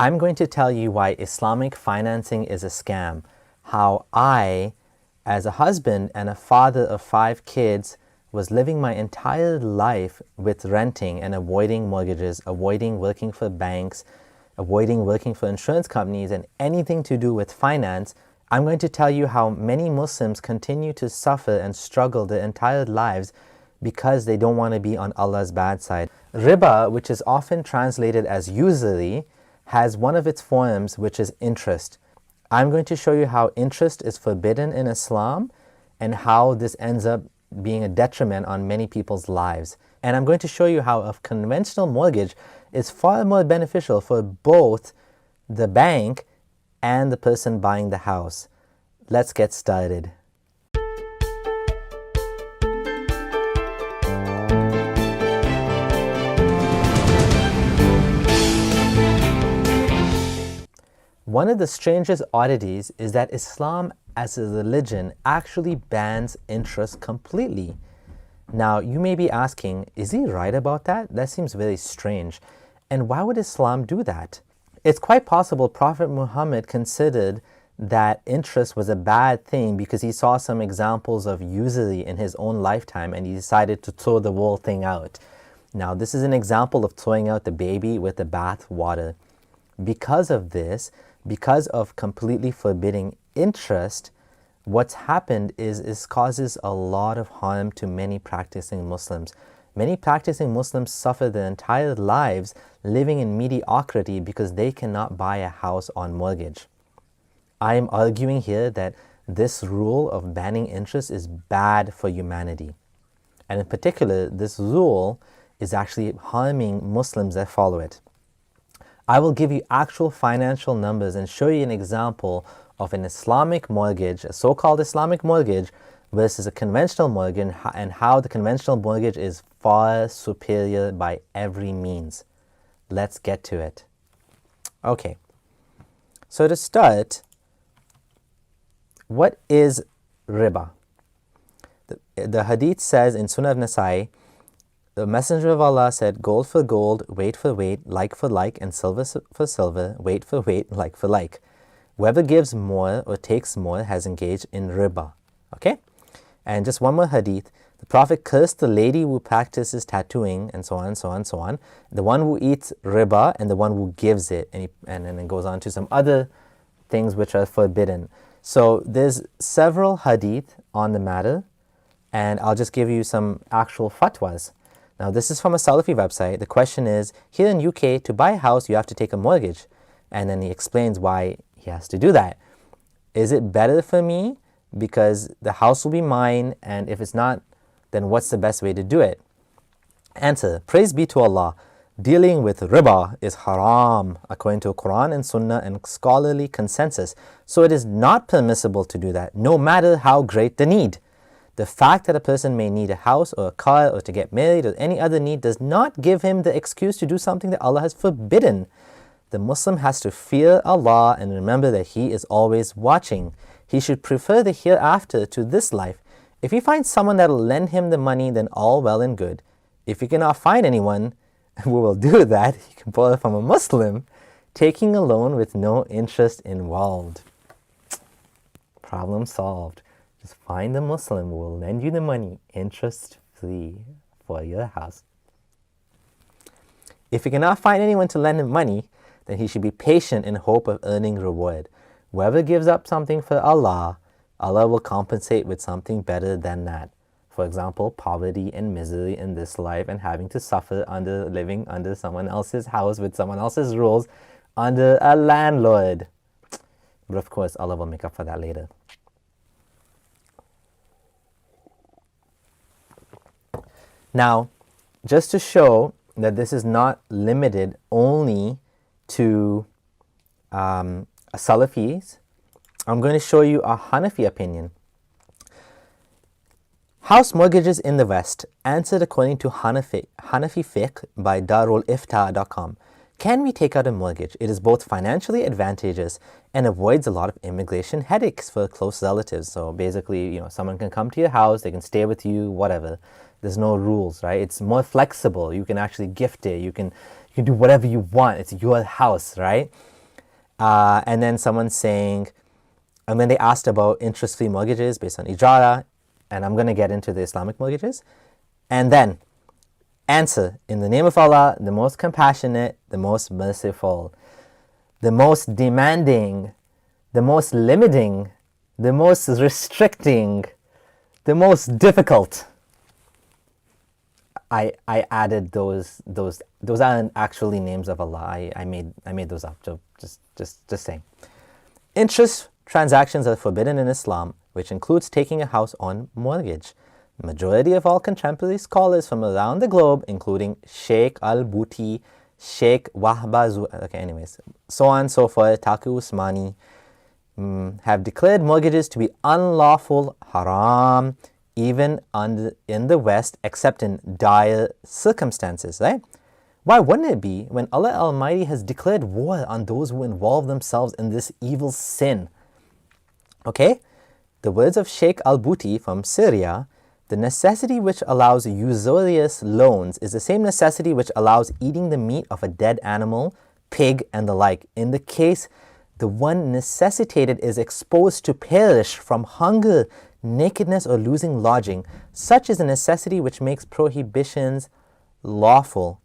I'm going to tell you why Islamic financing is a scam, how I, as a husband and a father of 5 kids, was living my entire life with renting and avoiding mortgages, avoiding working for banks, avoiding working for insurance companies and anything to do with finance. I'm going to tell you how many Muslims continue to suffer and struggle their entire lives because they don't want to be on Allah's bad side. Riba, which is often translated as usury, has one of its forms, which is interest. I'm going to show you how interest is forbidden in Islam and how this ends up being a detriment on many people's lives. And I'm going to show you how a conventional mortgage is far more beneficial for both the bank and the person buying the house. Let's get started. One of the strangest oddities is that Islam as a religion actually bans interest completely. Now, you may be asking, is he right about that? That seems very strange. And why would Islam do that? It's quite possible Prophet Muhammad considered that interest was a bad thing because he saw some examples of usury in his own lifetime and he decided to throw the whole thing out. Now, this is an example of throwing out the baby with the bath water. Because of this, because of completely forbidding interest, what's happened is causes a lot of harm to many practicing Muslims. Many practicing Muslims suffer their entire lives living in mediocrity because they cannot buy a house on mortgage. I am arguing here that this rule of banning interest is bad for humanity. And in particular, this rule is actually harming Muslims that follow it. I will give you actual financial numbers and show you an example of an Islamic mortgage, a so-called Islamic mortgage, versus a conventional mortgage, and how the conventional mortgage is far superior by every means. Let's get to it. Okay, so to start, what is riba? The hadith says in Sunnah Nasai, the Messenger of Allah said, gold for gold, weight for weight, like for like, and silver for silver, weight for weight, like for like. Whoever gives more or takes more has engaged in riba. Okay? And just one more hadith. The Prophet cursed the lady who practices tattooing, and so on, so on, so on. The one who eats riba and the one who gives it. And then it goes on to some other things which are forbidden. So there's several hadith on the matter, and I'll just give you some actual fatwas. Now, this is from a Salafi website. The question is, here in UK, to buy a house, you have to take a mortgage. And then he explains why he has to do that. Is it better for me because the house will be mine, and if it's not, then what's the best way to do it? Answer, praise be to Allah. Dealing with riba is haram according to Quran and Sunnah and scholarly consensus. So it is not permissible to do that, no matter how great the need. The fact that a person may need a house or a car or to get married or any other need does not give him the excuse to do something that Allah has forbidden. The Muslim has to fear Allah and remember that He is always watching. He should prefer the hereafter to this life. If he finds someone that will lend him the money, then all well and good. If he cannot find anyone who will do that, he can borrow from a Muslim, taking a loan with no interest involved. Problem solved. Just find a Muslim who will lend you the money interest-free for your house. If he cannot find anyone to lend him money, then he should be patient in hope of earning reward. Whoever gives up something for Allah, Allah will compensate with something better than that. For example, poverty and misery in this life and having to suffer under living under someone else's house with someone else's rules under a landlord. But of course, Allah will make up for that later. Now, just to show that this is not limited only to Salafis, I'm going to show you a Hanafi opinion. House mortgages in the West, answered according to Hanafi fiqh by darulifta.com. Can we take out a mortgage? It is both financially advantageous and avoids a lot of immigration headaches for close relatives. So basically, someone can come to your house, they can stay with you, whatever. There's no rules, right? It's more flexible. You can actually gift it. You You can do whatever you want. It's your house, right? And then someone's saying, and then they asked about interest-free mortgages based on ijara, and I'm going to get into the Islamic mortgages. And then, answer, in the name of Allah, the most compassionate, the most merciful, the most demanding, the most limiting, the most restricting, the most difficult. I added those aren't actually names of Allah. I made those up. So just saying. Interest transactions are forbidden in Islam, which includes taking a house on mortgage. The majority of all contemporary scholars from around the globe, including Sheikh al-Buti, Sheikh Wahba, okay, anyways, so on and so forth, Taqi Usmani, have declared mortgages to be unlawful, haram, even in the West, except in dire circumstances, right? Why wouldn't it be when Allah Almighty has declared war on those who involve themselves in this evil sin? Okay? The words of Sheikh al-Buti from Syria, the necessity which allows usurious loans is the same necessity which allows eating the meat of a dead animal, pig, and the like. In the case the one necessitated is exposed to perish from hunger, nakedness, or losing lodging, such is a necessity which makes prohibitions lawful.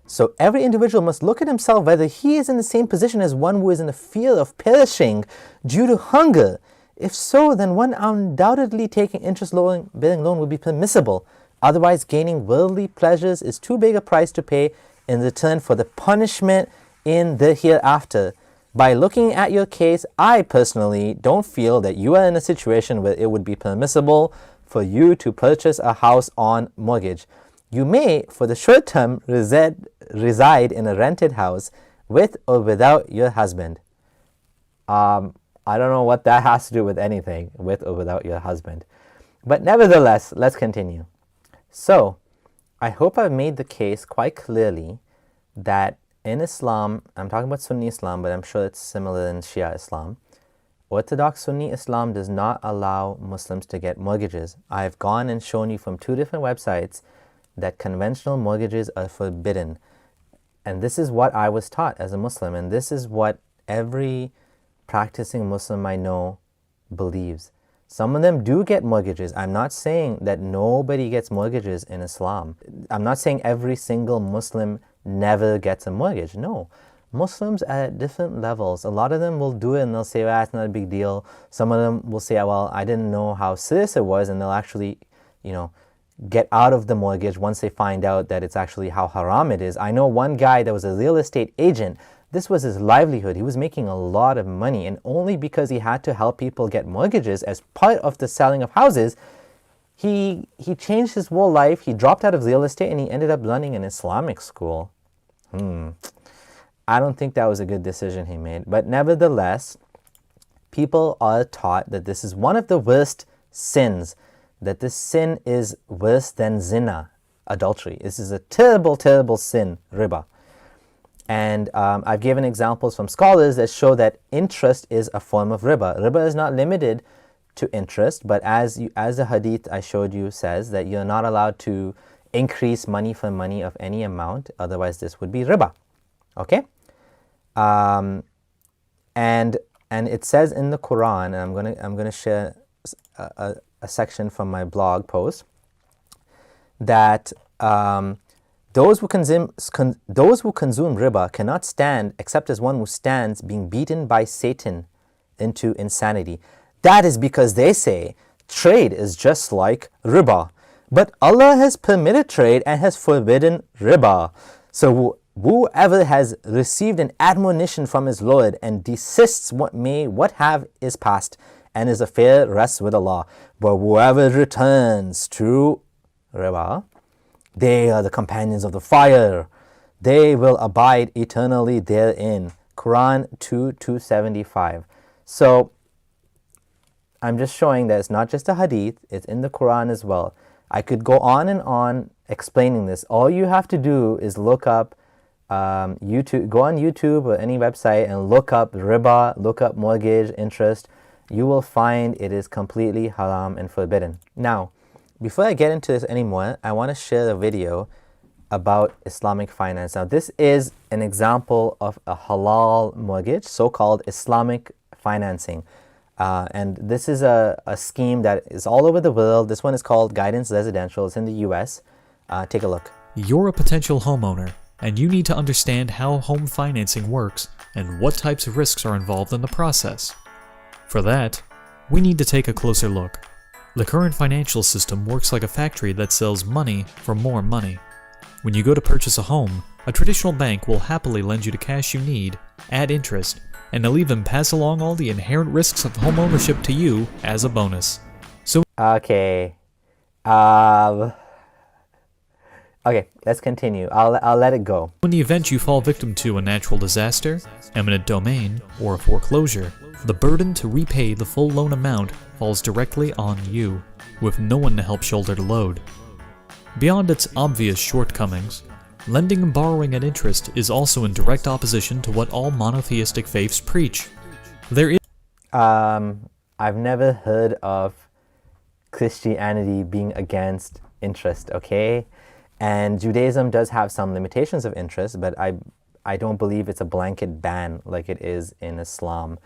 So every individual must look at himself whether he is in the same position as one who is in the fear of perishing due to hunger. If so, then one undoubtedly taking interest-bearing loan would be permissible. Otherwise, gaining worldly pleasures is too big a price to pay in return for the punishment in the hereafter. By looking at your case, I personally don't feel that you are in a situation where it would be permissible for you to purchase a house on mortgage. You may, for the short term, reside in a rented house with or without your husband. I don't know what that has to do with anything, with or without your husband. But nevertheless, let's continue. So, I hope I've made the case quite clearly that in Islam, I'm talking about Sunni Islam, but I'm sure it's similar in Shia Islam. Orthodox Sunni Islam does not allow Muslims to get mortgages. I've gone and shown you from 2 different websites that conventional mortgages are forbidden. And this is what I was taught as a Muslim, and this is what every practicing Muslim I know believes. Some of them do get mortgages. I'm not saying that nobody gets mortgages in Islam. I'm not saying every single Muslim never gets a mortgage. No. Muslims at different levels, a lot of them will do it and they'll say, well, it's not a big deal. Some of them will say, well, I didn't know how serious it was, and they'll actually, get out of the mortgage once they find out that it's actually how haram it is. I know one guy that was a real estate agent. This was his livelihood. He was making a lot of money, and only because he had to help people get mortgages as part of the selling of houses, he changed his whole life. He dropped out of real estate and he ended up running an Islamic school. I don't think that was a good decision he made. But nevertheless, people are taught that this is one of the worst sins, that this sin is worse than zina, adultery. This is a terrible, terrible sin, riba. And I've given examples from scholars that show that interest is a form of riba. Riba is not limited to interest, but as the hadith I showed you says, that you're not allowed to increase money for money of any amount, otherwise this would be riba. Okay? And it says in the Quran, and I'm gonna share a section from my blog post, that those who consume riba cannot stand except as one who stands being beaten by Satan into insanity. That is because they say trade is just like riba. But Allah has permitted trade and has forbidden riba. So whoever has received an admonition from his Lord and desists what have is past, and his affair rests with Allah. But whoever returns to riba, they are the companions of the fire. They will abide eternally therein. Quran 2:275. So I'm just showing that it's not just a hadith, it's in the Quran as well. I could go on and on explaining this. All you have to do is look up YouTube, go on YouTube or any website and look up riba, look up mortgage, interest. You will find it is completely haram and forbidden. Now, before I get into this anymore, I want to share a video about Islamic finance. Now, this is an example of a halal mortgage, so-called Islamic financing. And this is a scheme that is all over the world. This one is called Guidance Residential. It's in the US. Take a look. You're a potential homeowner, and you need to understand how home financing works and what types of risks are involved in the process. For that, we need to take a closer look. The current financial system works like a factory that sells money for more money. When you go to purchase a home, a traditional bank will happily lend you the cash you need, add interest, and they'll even pass along all the inherent risks of home ownership to you as a bonus. So Okay. Okay, let's continue. I'll let it go. in the event you fall victim to a natural disaster, eminent domain, or a foreclosure, the burden to repay the full loan amount falls directly on you, with no one to help shoulder the load. Beyond its obvious shortcomings, lending and borrowing at interest is also in direct opposition to what all monotheistic faiths preach. There is I've never heard of Christianity being against interest, okay? And Judaism does have some limitations of interest, but I don't believe it's a blanket ban like it is in Islam.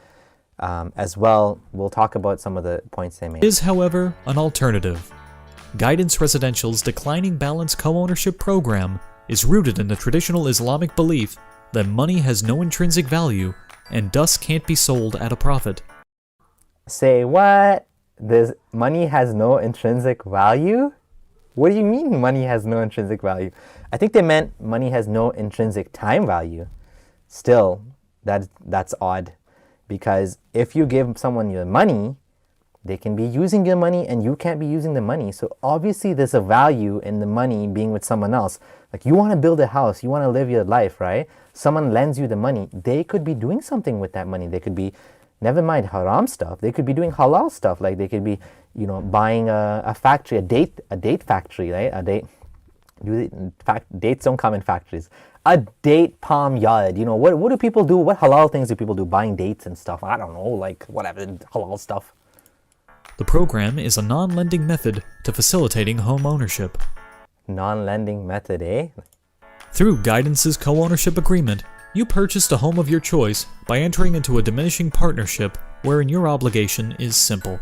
As well, we'll talk about some of the points they made. is, however, an alternative. Guidance Residential's declining balance co-ownership program is rooted in the traditional Islamic belief that money has no intrinsic value and thus can't be sold at a profit. Say what? Money has no intrinsic value? What do you mean money has no intrinsic value? I think they meant money has no intrinsic time value. Still, that's odd. Because if you give someone your money, they can be using your money and you can't be using the money. So obviously there's a value in the money being with someone else. Like you want to build a house, you want to live your life, right? Someone lends you the money. They could be doing something with that money. They could be, never mind haram stuff, they could be doing halal stuff. Like they could be, buying a factory, a date factory, right? Dates don't come in factories. A date palm yard. What do people do? What halal things do people do? Buying dates and stuff. I don't know, like whatever, halal stuff. The program is a non-lending method to facilitating home ownership. Non-lending method, eh? Through Guidance's co-ownership agreement, you purchased a home of your choice by entering into a diminishing partnership wherein your obligation is simple.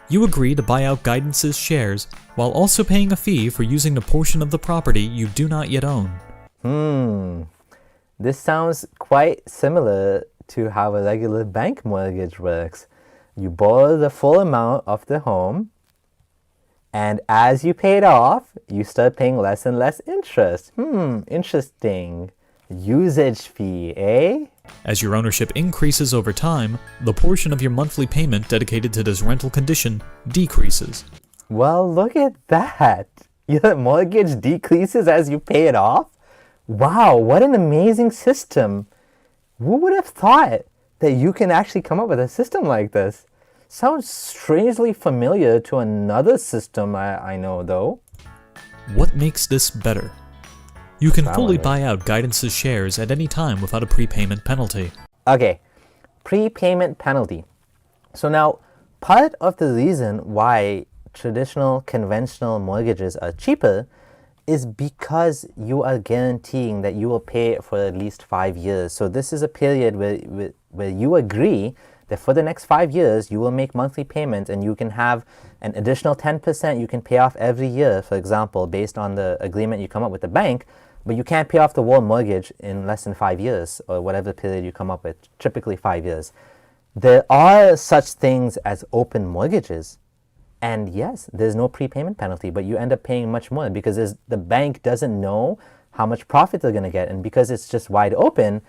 You agree to buy out Guidance's shares while also paying a fee for using the portion of the property you do not yet own. This sounds quite similar to how a regular bank mortgage works. You borrow the full amount of the home, and as you pay it off, you start paying less and less interest. Interesting. Usage fee, eh? As your ownership increases over time, the portion of your monthly payment dedicated to this rental condition decreases. Well, look at that. Your mortgage decreases as you pay it off? Wow, what an amazing system. Who would have thought that you can actually come up with a system like this? Sounds strangely familiar to another system I know, though. What makes this better? You can fully buy out Guidance's shares at any time without a prepayment penalty. Okay, prepayment penalty. So now, part of the reason why traditional conventional mortgages are cheaper is because you are guaranteeing that you will pay it for at least 5 years. So this is a period where you agree that for the next 5 years you will make monthly payments, and you can have an additional 10% you can pay off every year, for example, based on the agreement you come up with the bank. But you can't pay off the whole mortgage in less than 5 years, or whatever period you come up with, typically 5 years. There are such things as open mortgages. And yes, there's no prepayment penalty, but you end up paying much more because the bank doesn't know how much profit they're going to get. And because it's just wide open,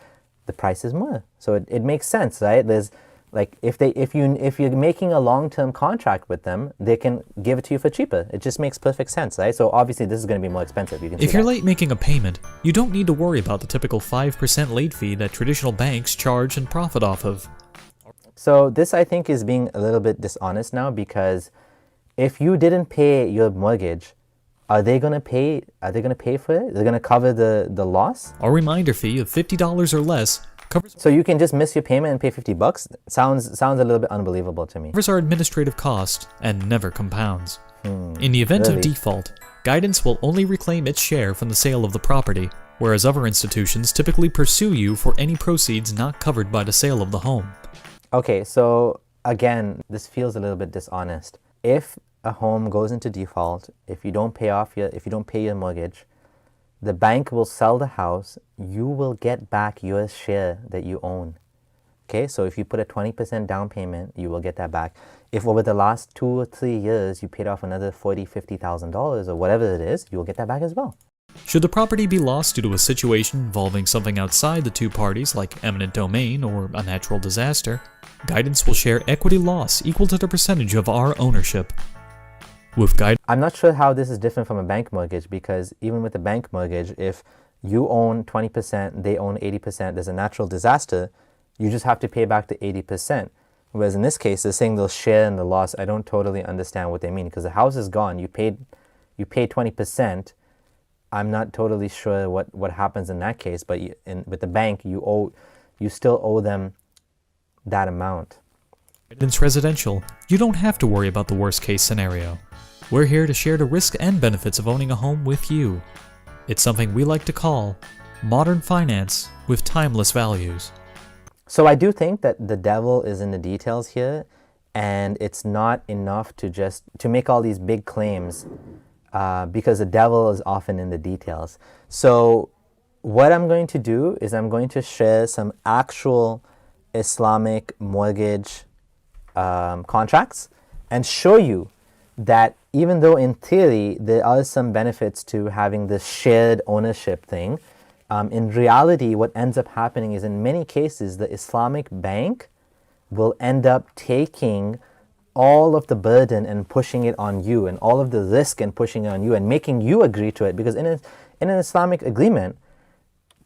the price is more. So it makes sense, right? There's like if you're making a long-term contract with them, they can give it to you for cheaper. It just makes perfect sense, right? So obviously this is going to be more expensive. If you're late making a payment, you don't need to worry about the typical 5% late fee that traditional banks charge and profit off of. So this, I think, is being a little bit dishonest now, because if you didn't pay your mortgage, are they going to pay for it? They're going to cover the loss? A reminder fee of $50 or less covers. So you can just miss your payment and pay $50? Sounds a little bit unbelievable to me. Covers our administrative cost and never compounds. In the event of default, Guidance will only reclaim its share from the sale of the property, whereas other institutions typically pursue you for any proceeds not covered by the sale of the home. Okay, so again, this feels a little bit dishonest. If a home goes into default, if you don't pay your mortgage, the bank will sell the house, you will get back your share that you own. Okay, so if you put a 20% down payment, you will get that back. If over the last 2 or 3 years you paid off another $40,000-$50,000 or whatever it is, you will get that back as well. Should the property be lost due to a situation involving something outside the two parties like eminent domain or a natural disaster, Guidance will share equity loss equal to the percentage of our ownership. With Guidance, I'm not sure how this is different from a bank mortgage, because even with a bank mortgage, if you own 20%, they own 80%, there's a natural disaster, you just have to pay back the 80%. Whereas in this case, they're saying they'll share in the loss. I don't totally understand what they mean, because the house is gone. You paid 20%. I'm not totally sure what happens in that case, but with the bank, you still owe them that amount. Guidance Residential, you don't have to worry about the worst case scenario. We're here to share the risks and benefits of owning a home with you. It's something we like to call modern finance with timeless values. So I do think that the devil is in the details here, and it's not enough to make all these big claims, because the devil is often in the details. So what I'm going to do is I'm going to share some actual Islamic mortgage contracts and show you that even though in theory there are some benefits to having this shared ownership thing, in reality what ends up happening is in many cases the Islamic bank will end up taking all of the burden and pushing it on you, and all of the risk and pushing it on you and making you agree to it, because in an Islamic agreement,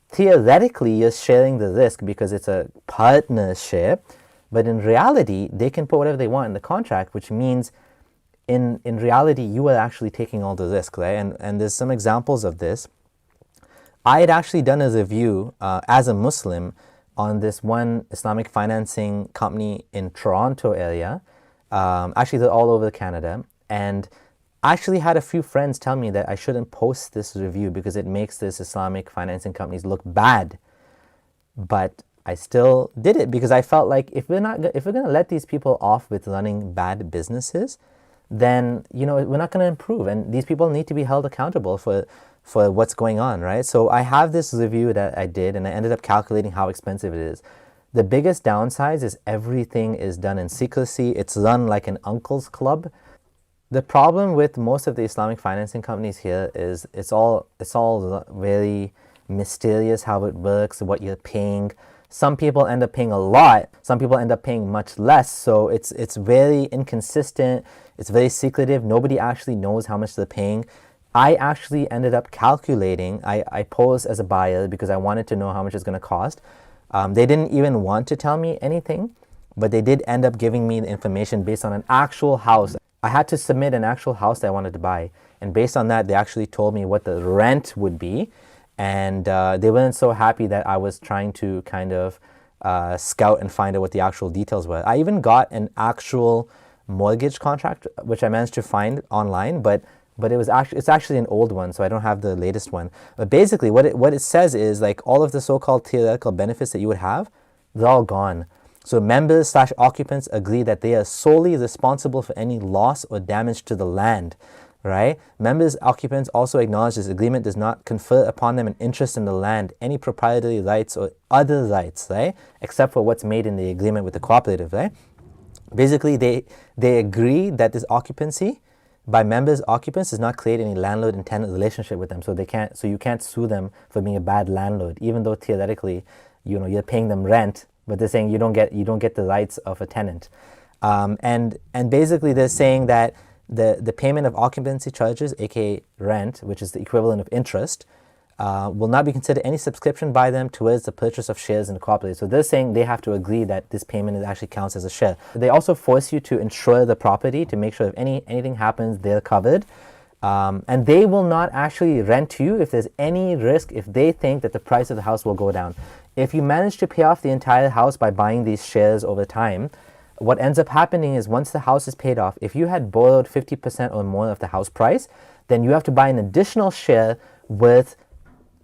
theoretically you're sharing the risk because it's a partnership, but in reality they can put whatever they want in the contract, which means in reality you are actually taking all the risk, right? And there's some examples of this. I had actually done a review as a Muslim on this one Islamic financing company in Toronto area. Actually, they're all over Canada. And I actually had a few friends tell me that I shouldn't post this review because it makes this Islamic financing companies look bad. But I still did it because I felt like if we're going to let these people off with running bad businesses, then we're not going to improve, and these people need to be held accountable for what's going on, right? So I have this review that I did, and I ended up calculating how expensive it is. The biggest downside is everything is done in secrecy. It's run like an uncle's club. The problem with most of the Islamic financing companies here is it's all very mysterious how it works, what you're paying. Some people end up paying a lot. Some people end up paying much less. So it's very inconsistent. It's very secretive. Nobody actually knows how much they're paying. I actually ended up calculating. I posed as a buyer because I wanted to know how much it's going to cost. They didn't even want to tell me anything, but they did end up giving me the information based on an actual house. I had to submit an actual house that I wanted to buy. And based on that, they actually told me what the rent would be. And they weren't so happy that I was trying to kind of scout and find out what the actual details were. I even got an actual mortgage contract, which I managed to find online, but it's actually an old one, so I don't have the latest one. But basically, what it says is like all of the so-called theoretical benefits that you would have, they're all gone. So members/occupants agree that they are solely responsible for any loss or damage to the land, right? Members, occupants also acknowledge this agreement does not confer upon them an interest in the land, any proprietary rights or other rights, right? Except for what's made in the agreement with the cooperative, right? Basically, they agree that this occupancy by members, occupants does not create any landlord and tenant relationship with them, so you can't sue them for being a bad landlord, even though theoretically, you're paying them rent, but they're saying you don't get the rights of a tenant, and basically they're saying that the payment of occupancy charges, aka rent, which is the equivalent of interest, will not be considered any subscription by them towards the purchase of shares in the cooperative. So they're saying they have to agree that this payment actually counts as a share. They also force you to insure the property to make sure if anything happens, they're covered. And they will not actually rent to you if there's any risk, if they think that the price of the house will go down. If you manage to pay off the entire house by buying these shares over time, what ends up happening is once the house is paid off, if you had borrowed 50% or more of the house price, then you have to buy an additional share with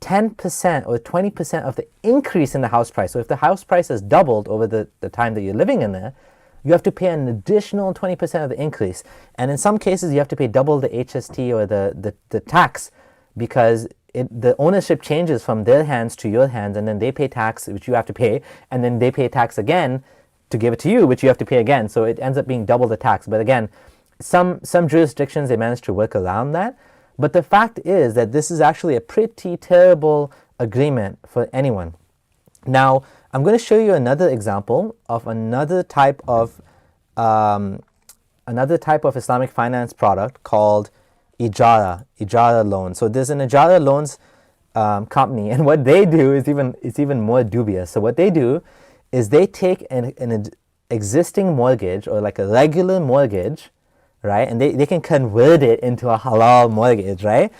10% or 20% of the increase in the house price. So if the house price has doubled over the time that you're living in there, you have to pay an additional 20% of the increase. And in some cases, you have to pay double the HST or the tax, because the ownership changes from their hands to your hands, and then they pay tax, which you have to pay, and then they pay tax again to give it to you, which you have to pay again. So it ends up being double the tax. But again, some jurisdictions, they manage to work around that. But the fact is that this is actually a pretty terrible agreement for anyone. Now, I'm going to show you another example of another type of Islamic finance product called Ijara loan. So there's an Ijara loans company, and what they do is even more dubious. So what they do is they take an existing mortgage, or like a regular mortgage, right? And they can convert it into a halal mortgage, right?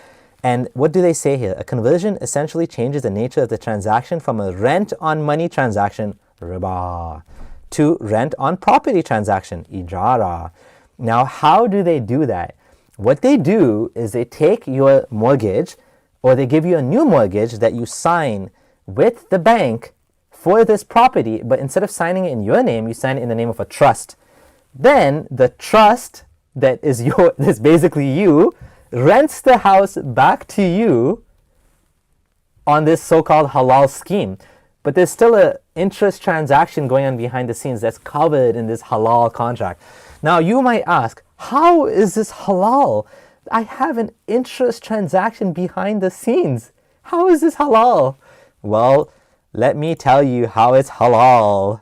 And what do they say here? A conversion essentially changes the nature of the transaction from a rent on money transaction, riba, to rent on property transaction, ijara. Now, how do they do that? What they do is they take your mortgage, or they give you a new mortgage that you sign with the bank for this property, but instead of signing it in your name, you sign it in the name of a trust. Then the trust that is that's basically you, rents the house back to you on this so-called halal scheme. But there's still an interest transaction going on behind the scenes that's covered in this halal contract. Now you might ask, how is this halal? I have an interest transaction behind the scenes. How is this halal? Well, let me tell you how it's halal.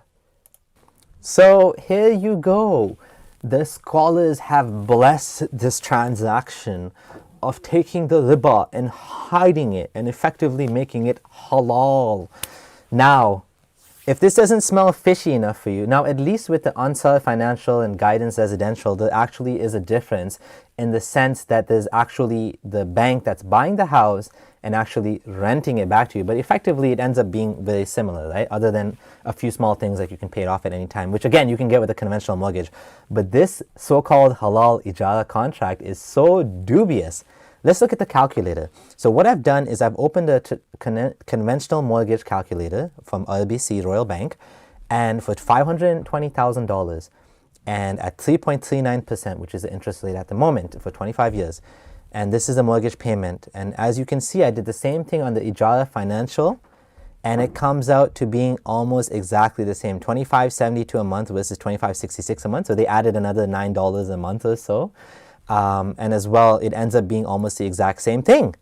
So here you go. The scholars have blessed this transaction of taking the riba and hiding it and effectively making it halal. Now, if this doesn't smell fishy enough for you, now at least with the Ansar Financial and Guidance Residential, there actually is a difference in the sense that there's actually the bank that's buying the house and actually renting it back to you. But effectively, it ends up being very similar, right? Other than a few small things like you can pay it off at any time, which again, you can get with a conventional mortgage. But this so-called halal ijara contract is so dubious. Let's look at the calculator. So what I've done is I've opened a conventional mortgage calculator from RBC Royal Bank, and for $520,000 and at 3.39%, which is the interest rate at the moment for 25 years. And this is a mortgage payment. And as you can see, I did the same thing on the Ijara Financial, and it comes out to being almost exactly the same, $25.72 a month versus $25.66 a month. So they added another $9 a month or so. And as well, it ends up being almost the exact same thing.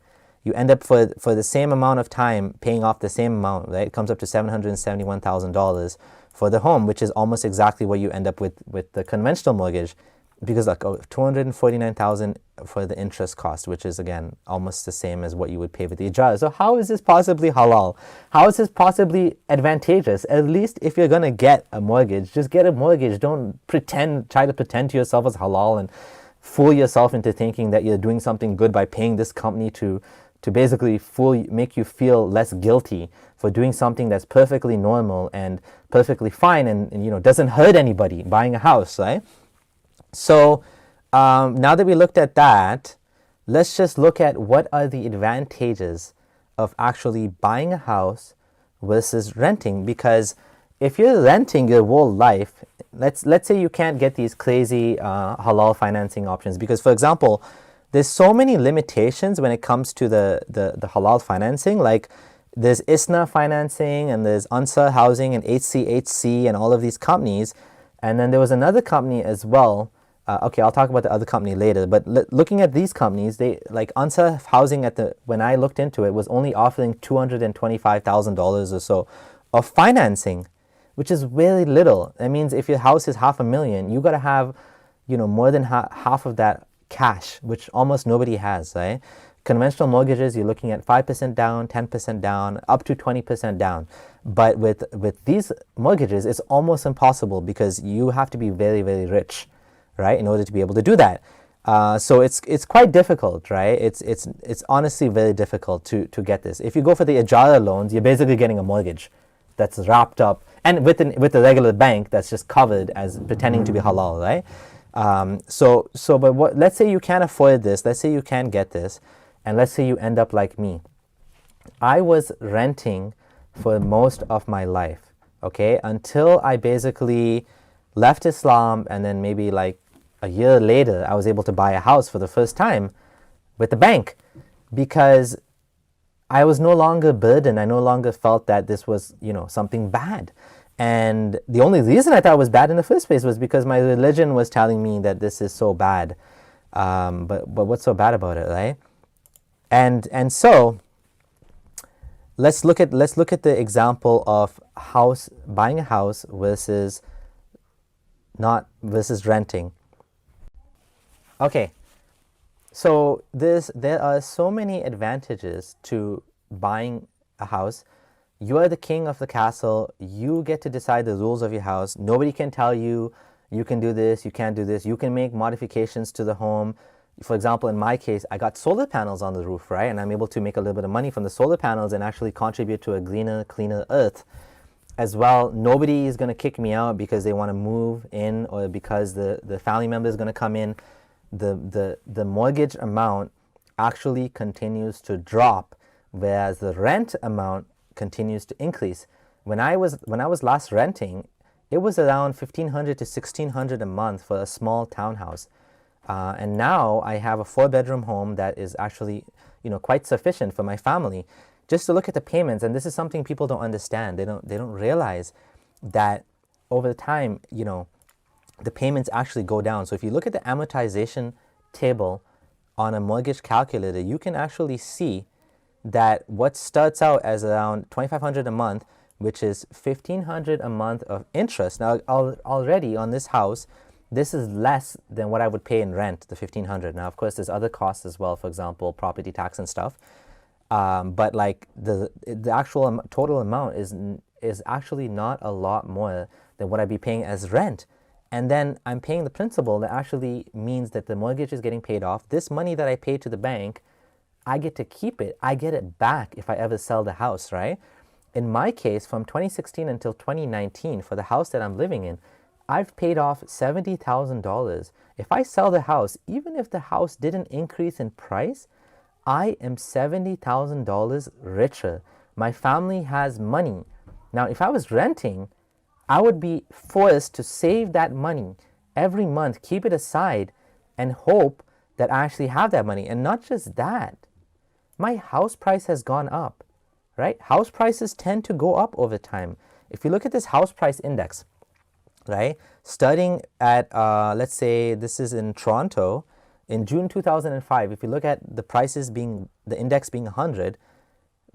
You end up for the same amount of time paying off the same amount, right? It comes up to $771,000 for the home, which is almost exactly what you end up with the conventional mortgage, because like $249,000 for the interest cost, which is again almost the same as what you would pay with the ijara. So how is this possibly halal? How is this possibly advantageous? At least if you're gonna get a mortgage, just get a mortgage. Don't try to pretend to yourself as halal and fool yourself into thinking that you're doing something good by paying this company to basically make you feel less guilty for doing something that's perfectly normal and perfectly fine and doesn't hurt anybody, buying a house, right? So now that we looked at that, let's just look at what are the advantages of actually buying a house versus renting. Because if you're renting your whole life, let's say you can't get these crazy halal financing options, because for example, there's so many limitations when it comes to the halal financing. Like there's ISNA financing, and there's Ansar Housing and HCHC and all of these companies. And then there was another company as well. Okay, I'll talk about the other company later. But looking at these companies, they like Ansar Housing when I looked into it, was only offering $225,000 or so of financing, which is very little. That means if your house is $500,000, you got to have, more than half of that cash, which almost nobody has, right? Conventional mortgages, you're looking at 5% down, 10% down, up to 20% down. But with these mortgages, it's almost impossible, because you have to be very, very rich, right, in order to be able to do that. So it's quite difficult, right? It's honestly very difficult to get this. If you go for the Ijara loans, you're basically getting a mortgage that's wrapped up, and with the regular bank that's just covered as pretending to be halal, right? But let's say you can't afford this, let's say you can't get this, and let's say you end up like me. I was renting for most of my life, okay, until I basically left Islam, and then maybe like a year later, I was able to buy a house for the first time with the bank, because I was no longer burdened. I no longer felt that this was, something bad. And the only reason I thought it was bad in the first place was because my religion was telling me that this is so bad. But what's so bad about it, right? And so let's look at the example of buying a house versus renting. Okay, so there are so many advantages to buying a house. You are the king of the castle. You get to decide the rules of your house. Nobody can tell you, you can do this, you can't do this. You can make modifications to the home. For example, in my case, I got solar panels on the roof, right? And I'm able to make a little bit of money from the solar panels and actually contribute to a greener, cleaner earth. As well, nobody is going to kick me out because they want to move in, or because the family member is going to come in. The mortgage amount actually continues to drop, whereas the rent amount continues to increase. When I was last renting, it was around $1,500 to $1,600 a month for a small townhouse, and now I have a 4-bedroom home that is actually quite sufficient for my family. Just to look at the payments, and this is something people don't understand. They don't realize that over time, the payments actually go down. So if you look at the amortization table on a mortgage calculator, you can actually see that what starts out as around $2,500 a month, which is $1,500 a month of interest. Now, already on this house, this is less than what I would pay in rent, the $1,500. Now, of course, there's other costs as well, for example, property tax and stuff. But like the actual total amount is actually not a lot more than what I'd be paying as rent. And then I'm paying the principal. That actually means that the mortgage is getting paid off. This money that I pay to the bank, I get to keep it. I get it back if I ever sell the house, right? In my case, from 2016 until 2019, for the house that I'm living in, I've paid off $70,000. If I sell the house, even if the house didn't increase in price, I am $70,000 richer. My family has money. Now, if I was renting, I would be forced to save that money every month, keep it aside, and hope that I actually have that money. And not just that, my house price has gone up, right? House prices tend to go up over time. If you look at this house price index, right, starting at, let's say this is in Toronto, in June 2005, if you look at the prices the index being 100,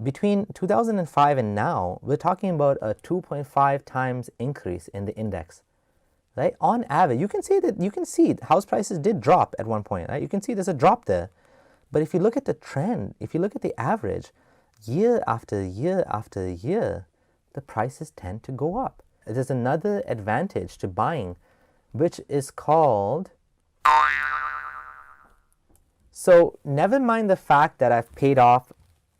between 2005 and now, we're talking about a 2.5 times increase in the index, right? On average, you can see house prices did drop at one point, right? You can see there's a drop there. But if you look at the trend, if you look at the average, year after year after year, the prices tend to go up. There's another advantage to buying, which is called... So never mind the fact that I've paid off,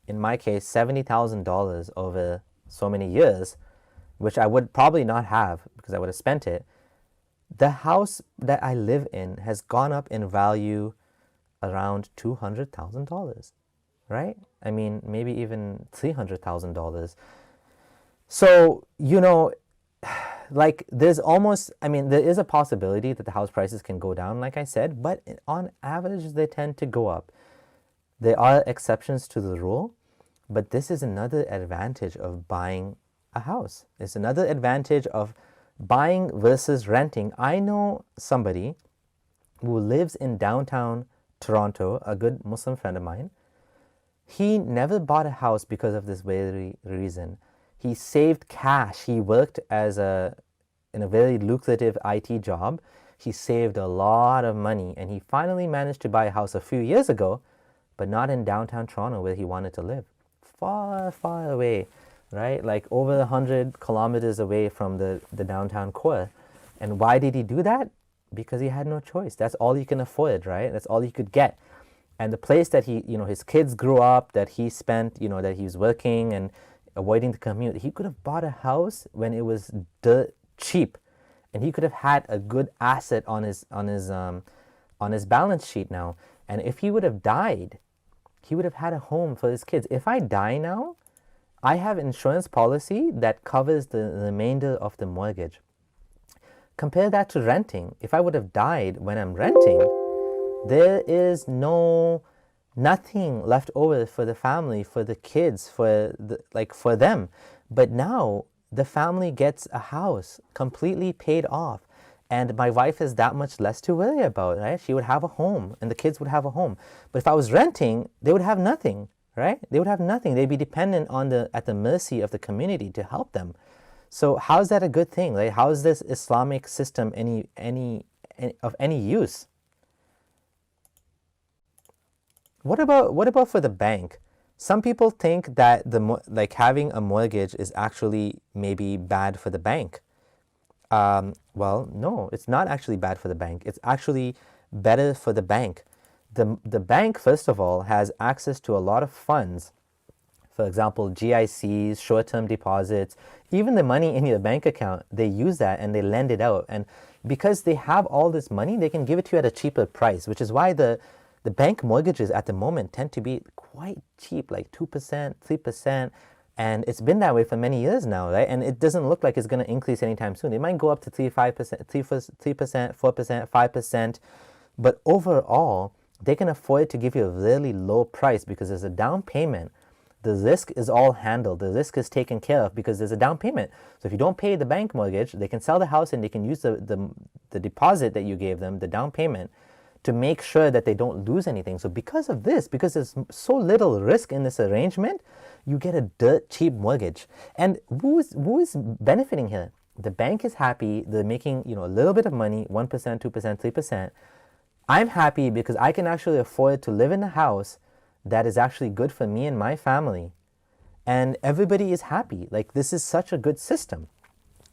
in my case, $70,000 over so many years, which I would probably not have because I would have spent it. The house that I live in has gone up in value around $200,000, right? I mean, maybe even $300,000. So, like there is a possibility that the house prices can go down, like I said, but on average, they tend to go up. There are exceptions to the rule, but this is another advantage of buying a house. It's another advantage of buying versus renting. I know somebody who lives in downtown Toronto, a good Muslim friend of mine. He never bought a house because of this very reason. He saved cash. He worked in a very lucrative IT job. He saved a lot of money, and he finally managed to buy a house a few years ago, but not in downtown Toronto where he wanted to live. Far, far away, right? Like over 100 kilometers away from the downtown core. And why did he do that? Because he had no choice. That's all he can afford, right? That's all he could get. And the place that his kids grew up, that he spent, that he was working and avoiding the commute, he could have bought a house when it was dirt cheap. and he could have had a good asset on his balance sheet now. And if he would have died, he would have had a home for his kids. If I die now, I have insurance policy that covers the remainder of the mortgage. Compare that to renting. If I would have died when I'm renting, there is nothing left over for the family, for the kids, for them. But now the family gets a house completely paid off, and my wife has that much less to worry about, right? She would have a home and the kids would have a home. But if I was renting, they would have nothing, right? They would have nothing. They'd be dependent at the mercy of the community to help them. So how is that a good thing? Right? How is this Islamic system of any use? What about for the bank? Some people think that having a mortgage is actually maybe bad for the bank. Well, no, it's not actually bad for the bank. It's actually better for the bank. The bank, first of all, has access to a lot of funds. For example, GICs, short-term deposits, even the money in your bank account, they use that and they lend it out. And because they have all this money, they can give it to you at a cheaper price, which is why the bank mortgages at the moment tend to be quite cheap, like 2%, 3%. And it's been that way for many years now, right? And it doesn't look like it's going to increase anytime soon. It might go up to 3%, 4%, 5%. But overall, they can afford to give you a really low price because there's a down payment. The risk is all handled. The risk is taken care of because there's a down payment. So if you don't pay the bank mortgage, they can sell the house and they can use the deposit that you gave them, the down payment, to make sure that they don't lose anything. So because of this, because there's so little risk in this arrangement, you get a dirt cheap mortgage. And who is benefiting here? The bank is happy. They're making a little bit of money, 1%, 2%, 3%. I'm happy because I can actually afford to live in a house that is actually good for me and my family. And everybody is happy. Like, this is such a good system,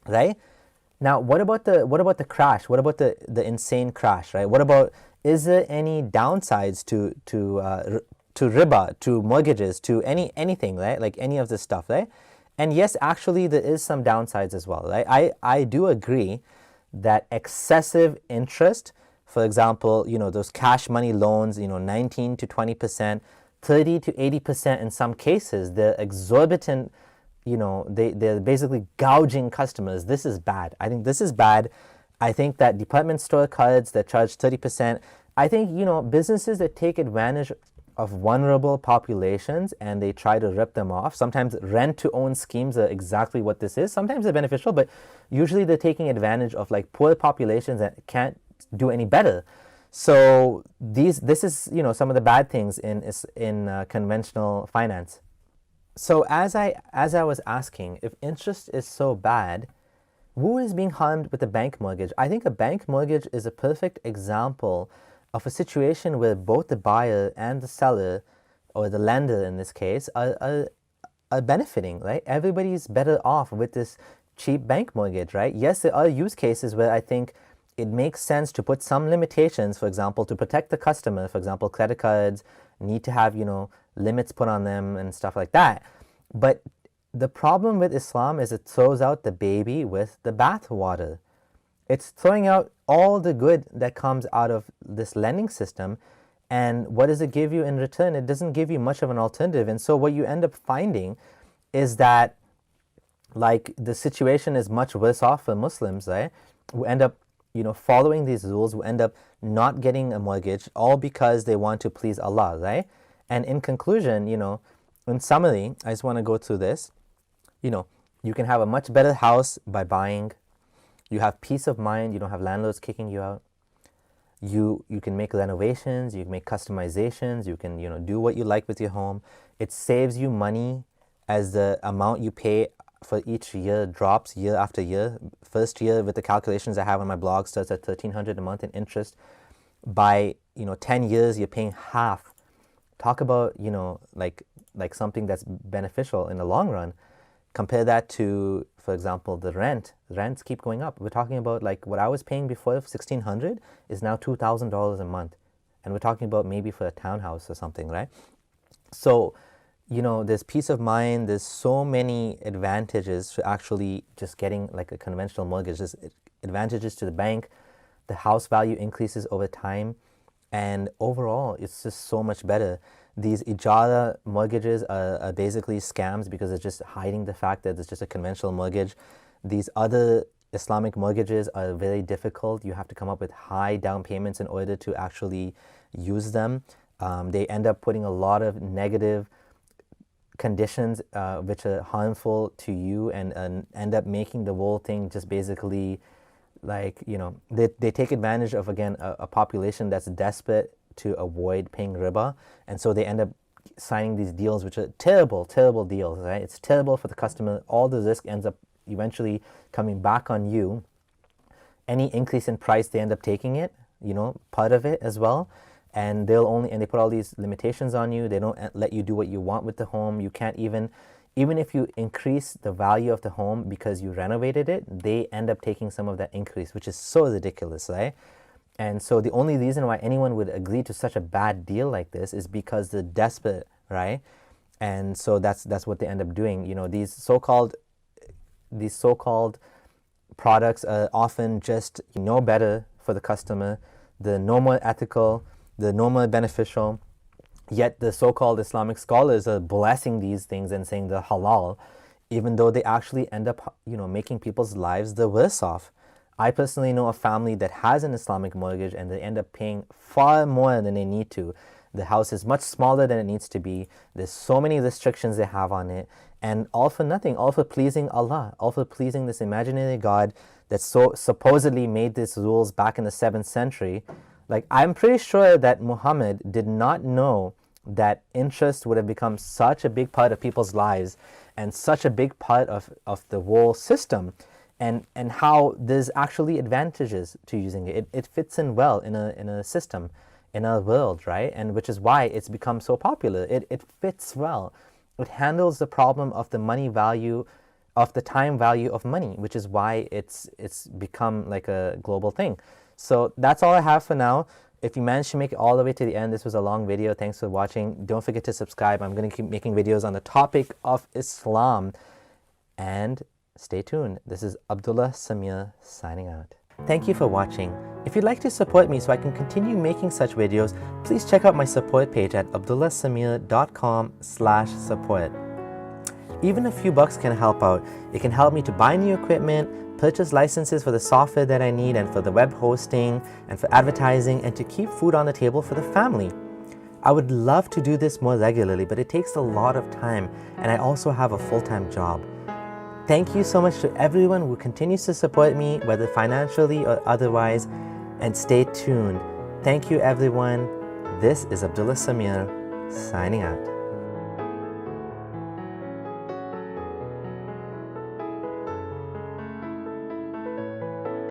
right? Now, what about the crash? What about the insane crash, right? What about, is there any downsides to riba, to mortgages, to anything, right? Like any of this stuff, right? And yes, actually there is some downsides as well, right? I do agree that excessive interest, for example, those cash money loans, 19 to 20%, 30 to 80% in some cases, they're exorbitant. They're basically gouging customers. This is bad. I think this is bad. I think that department store cards that charge 30%, I think, businesses that take advantage of vulnerable populations and they try to rip them off. Sometimes rent-to-own schemes are exactly what this is. Sometimes they're beneficial, but usually they're taking advantage of like poor populations that can't do any better. So this is some of the bad things in conventional finance. So as I was asking, if interest is so bad, who is being harmed with a bank mortgage? I think a bank mortgage is a perfect example of a situation where both the buyer and the seller, or the lender in this case, are benefiting, right? Everybody's better off with this cheap bank mortgage, right? Yes, there are use cases where I think it makes sense to put some limitations, for example, to protect the customer. For example, credit cards need to have, limits put on them and stuff like that. But the problem with Islam is it throws out the baby with the bathwater. It's throwing out all the good that comes out of this lending system. And what does it give you in return? It doesn't give you much of an alternative. And so what you end up finding is that, like, the situation is much worse off for Muslims, right? Who end up, following these rules, who end up not getting a mortgage, all because they want to please Allah, right? And in conclusion, in summary, I just want to go through this. You can have a much better house by buying. You have peace of mind. You don't have landlords kicking you out. You can make renovations. You can make customizations. You can, do what you like with your home. It saves you money as the amount you pay for each year drops year after year. First year, with the calculations I have on my blog, starts at $1,300 a month in interest. By 10 years, you're paying half. Talk about like something that's beneficial in the long run. Compare that to, for example, the rent. Rents keep going up. We're talking about, like, what I was paying before of $1,600 is now $2,000 a month, and we're talking about maybe for a townhouse or something, right? So there's peace of mind. There's so many advantages to actually just getting like a conventional mortgage. There's advantages to the bank. The house value increases over time. And overall, it's just so much better. These ijara mortgages are basically scams because it's just hiding the fact that it's just a conventional mortgage. These other Islamic mortgages are very difficult. You have to come up with high down payments in order to actually use them. They end up putting a lot of negative conditions which are harmful to you and end up making the whole thing just basically like, they take advantage of, again, a population that's desperate to avoid paying riba. And so they end up signing these deals, which are terrible, terrible deals, right? It's terrible for the customer. All the risk ends up eventually coming back on you. Any increase in price, they end up taking it, part of it as well. And they put all these limitations on you. They don't let you do what you want with the home. You can't even if you increase the value of the home because you renovated it, they end up taking some of that increase, which is so ridiculous, right? And so the only reason why anyone would agree to such a bad deal like this is because they're desperate, right? And so that's what they end up doing. These so-called products are often just no better for the customer. They're no more ethical, they're no more beneficial. Yet the so-called Islamic scholars are blessing these things and saying they're halal, even though they actually end up, making people's lives the worse off. I personally know a family that has an Islamic mortgage and they end up paying far more than they need to. The house is much smaller than it needs to be. There's so many restrictions they have on it. And all for nothing, all for pleasing Allah, all for pleasing this imaginary God that so supposedly made these rules back in the 7th century. Like, I'm pretty sure that Muhammad did not know that interest would have become such a big part of people's lives and such a big part of the whole system, and how there's actually advantages to using it. It fits in well in a system, in our world, right? And which is why it's become so popular. It fits well. It handles the problem of the money value, of the time value of money, which is why it's become like a global thing. So that's all I have for now. If you managed to make it all the way to the end, this was a long video. Thanks for watching. Don't forget to subscribe. I'm going to keep making videos on the topic of Islam. And stay tuned. This is Abdullah Samir signing out. Thank you for watching. If you'd like to support me so I can continue making such videos, please check out my support page at abdullahsamir.com/support. Even a few bucks can help out. It can help me to buy new equipment, purchase licenses for the software that I need and for the web hosting and for advertising, and to keep food on the table for the family. I would love to do this more regularly, but it takes a lot of time, and I also have a full-time job. Thank you so much to everyone who continues to support me, whether financially or otherwise, and stay tuned. Thank you, everyone. This is Abdullah Samir signing out.